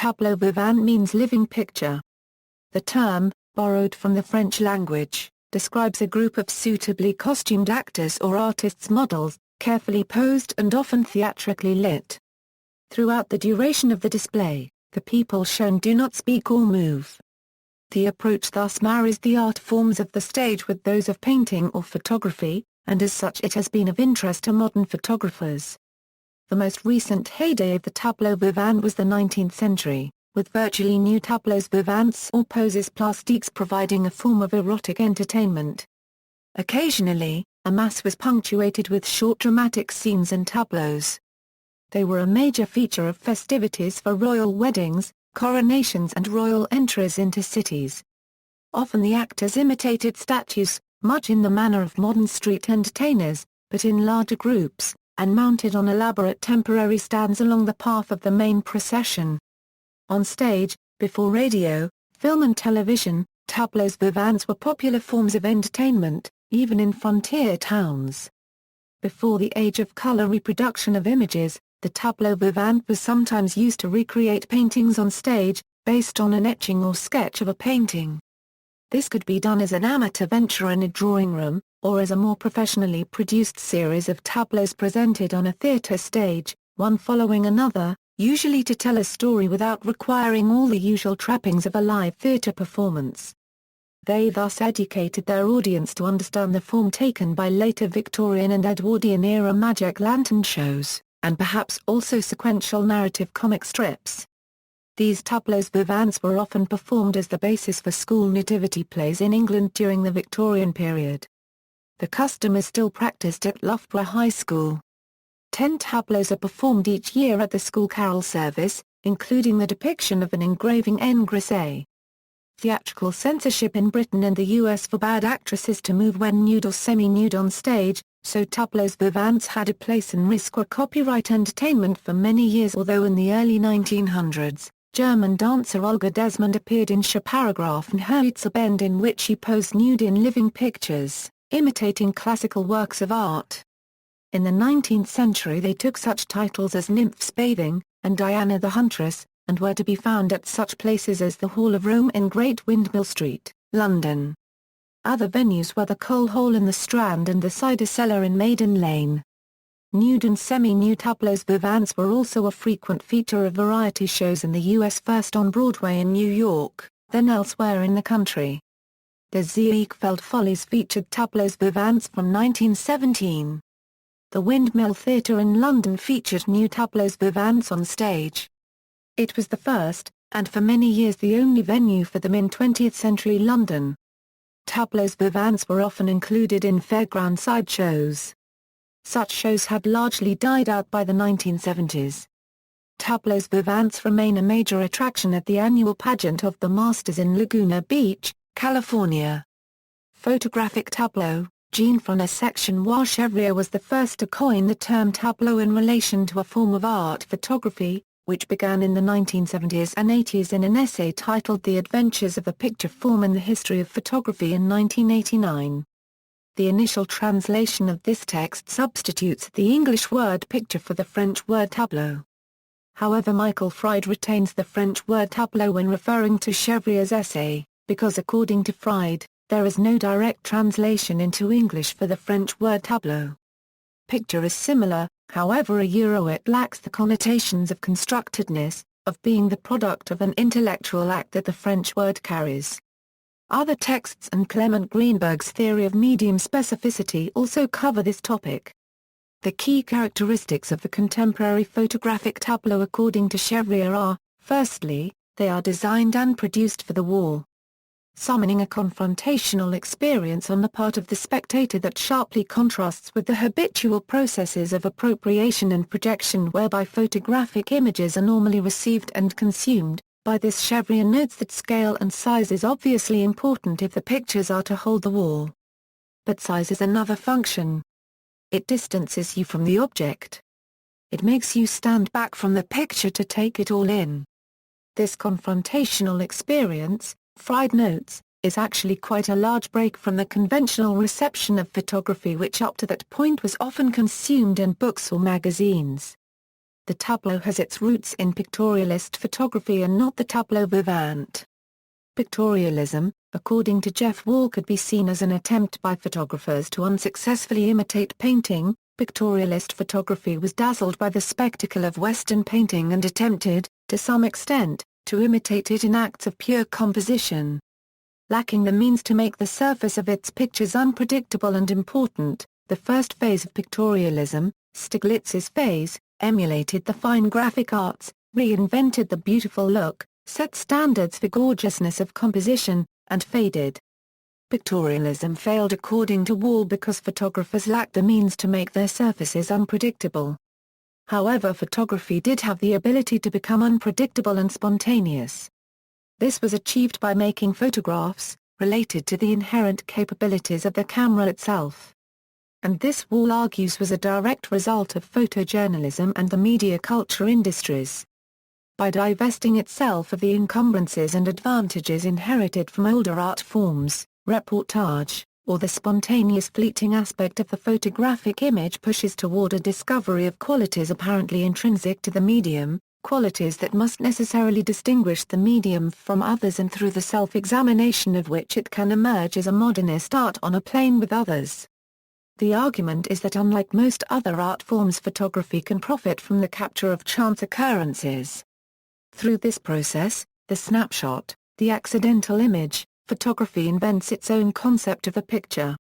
tableau vivant means living picture. The term, borrowed from the French language, describes a group of suitably costumed actors or artists' models, carefully posed and often theatrically lit. Throughout the duration of the display, the people shown do not speak or move. The approach thus marries the art forms of the stage with those of painting or photography, and as such it has been of interest to modern photographers. The most recent heyday of the tableau vivant was the 19th century, with virtually nude tableaux vivants or poses plastiques providing a form of erotic entertainment. Occasionally, a mass was punctuated with short dramatic scenes and tableaux. They were a major feature of festivities for royal weddings, coronations and royal entries into cities. Often the actors imitated statues, much in the manner of modern street entertainers, but in larger groups, and mounted on elaborate temporary stands along the path of the main procession. On stage, before radio, film and television, tableaux vivants were popular forms of entertainment, even in frontier towns. Before the age of color reproduction of images, the tableau vivant was sometimes used to recreate paintings on stage, based on an etching or sketch of a painting. This could be done as an amateur venture in a drawing room, or as a more professionally produced series of tableaux presented on a theater stage, one following another, usually to tell a story without requiring all the usual trappings of a live theater performance. They thus educated their audience to understand the form taken by later Victorian and Edwardian-era magic lantern shows, and perhaps also sequential narrative comic strips. These tableaux vivants were often performed as the basis for school nativity plays in England during the Victorian period. The custom is still practiced at Loughborough High School. 10 tableaux are performed each year at the school carol service, including the depiction of an engraving en grise. Theatrical censorship in Britain and the US forbade actresses to move when nude or semi-nude on stage, so tableaux vivants had a place and risk were copyright entertainment for many years. Although in the early 1900s, German dancer Olga Desmond appeared in Paragraph and Herzogbend in which she posed nude in living pictures, imitating classical works of art. In the 19th century they took such titles as Nymphs Bathing, and Diana the Huntress, and were to be found at such places as the Hall of Rome in Great Windmill Street, London. Other venues were the Coal Hole in the Strand and the Cider Cellar in Maiden Lane. Nude and semi-nude tableaux vivants were also a frequent feature of variety shows in the U.S. first on Broadway in New York, then elsewhere in the country. The Ziegfeld Follies featured tableaux vivants from 1917. The Windmill Theatre in London featured nude tableaux vivants on stage. It was the first, and for many years the only venue for them in 20th-century London. Tableaux vivants were often included in fairground sideshows. Such shows had largely died out by the 1970s. Tableaux vivants remain a major attraction at the annual pageant of the Masters in Laguna Beach, California. Photographic tableau. Jean-François Chevrier Chevrier was the first to coin the term tableau in relation to a form of art photography, which began in the 1970s and 80s in an essay titled The Adventures of the Picture Form in the History of Photography in 1989. The initial translation of this text substitutes the English word picture for the French word tableau. However, Michael Fried retains the French word tableau when referring to Chevrier's essay, because according to Fried, there is no direct translation into English for the French word tableau. Picture is similar, however it lacks the connotations of constructedness, of being the product of an intellectual act that the French word carries. Other texts and Clement Greenberg's theory of medium specificity also cover this topic. The key characteristics of the contemporary photographic tableau according to Chevrier are, firstly, they are designed and produced for the wall, summoning a confrontational experience on the part of the spectator that sharply contrasts with the habitual processes of appropriation and projection whereby photographic images are normally received and consumed. By this, Chevrier notes that scale and size is obviously important if the pictures are to hold the wall. But size is another function. It distances you from the object. It makes you stand back from the picture to take it all in. This confrontational experience, Fried notes, is actually quite a large break from the conventional reception of photography which up to that point was often consumed in books or magazines. the tableau has its roots in pictorialist photography and not the tableau vivant. Pictorialism, according to Jeff Wall, could be seen as an attempt by photographers to unsuccessfully imitate painting. Pictorialist photography was dazzled by the spectacle of Western painting and attempted, to some extent, to imitate it in acts of pure composition. Lacking the means to make the surface of its pictures unpredictable and important, the first phase of pictorialism, Stiglitz's phase, emulated the fine graphic arts, reinvented the beautiful look, set standards for gorgeousness of composition, and faded. Pictorialism failed according to Wall because photographers lacked the means to make their surfaces unpredictable. However, photography did have the ability to become unpredictable and spontaneous. This was achieved by making photographs, related to the inherent capabilities of the camera itself. And this, Wall argues, was a direct result of photojournalism and the media culture industries. By divesting itself of the encumbrances and advantages inherited from older art forms, reportage, or the spontaneous fleeting aspect of the photographic image pushes toward a discovery of qualities apparently intrinsic to the medium, qualities that must necessarily distinguish the medium from others and through the self-examination of which it can emerge as a modernist art on a plane with others. The argument is that unlike most other art forms, photography can profit from the capture of chance occurrences. Through this process, the snapshot, the accidental image, photography invents its own concept of the picture.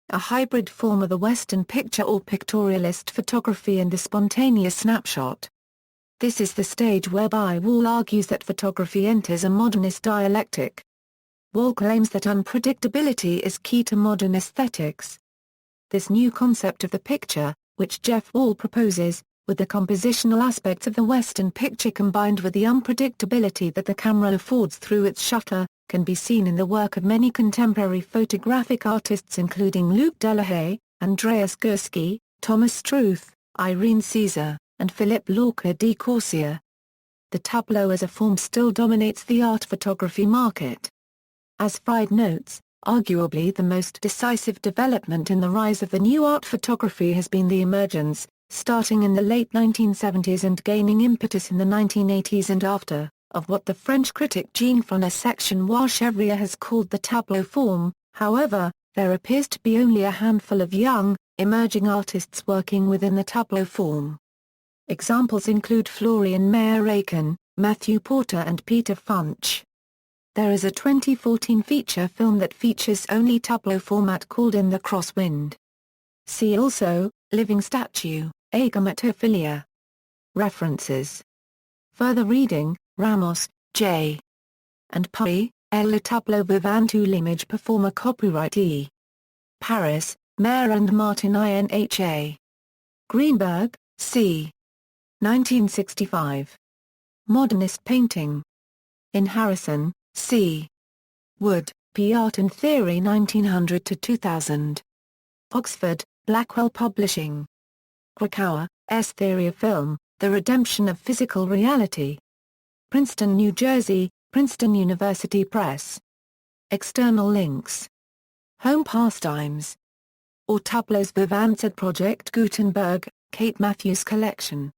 A hybrid form of the Western picture or pictorialist photography and the spontaneous snapshot. This is the stage whereby Wall argues that photography enters a modernist dialectic. Wall claims that unpredictability is key to modern aesthetics. This new concept of the picture, which Jeff Wall proposes, with the compositional aspects of the Western picture combined with the unpredictability that the camera affords through its shutter, can be seen in the work of many contemporary photographic artists including Luc Delahaye, Andreas Gursky, Thomas Struth, Irene Caesar, and Philippe Lorca de Corsia. The tableau as a form still dominates the art photography market. As Fried notes, arguably the most decisive development in the rise of the new art photography has been the emergence, starting in the late 1970s and gaining impetus in the 1980s and after, of what the French critic Jean Section Chevrier has called the tableau form. However, there appears to be only a handful of young, emerging artists working within the tableau form. Examples include Florian Mayer-Aiken, Matthew Porter and Peter Funch. There is a 2014 feature film that features only tableau format called In the Crosswind. See also, Living Statue, Agamatophilia. References. Further reading, Ramos, J. and Puy, L. Le Tableau Vivant ou l'image performer copyright E. Paris, Mayer and Martin INHA. Greenberg, C. 1965. Modernist Painting. In Harrison, C. Wood, P. Art and Theory 1900 to 2000. Oxford, Blackwell Publishing. Krakauer, S. Theory of Film, The Redemption of Physical Reality. Princeton, New Jersey, Princeton University Press. External links. Home pastimes. Or Tableaux Vivants at Project Gutenberg, Kate Matthews Collection.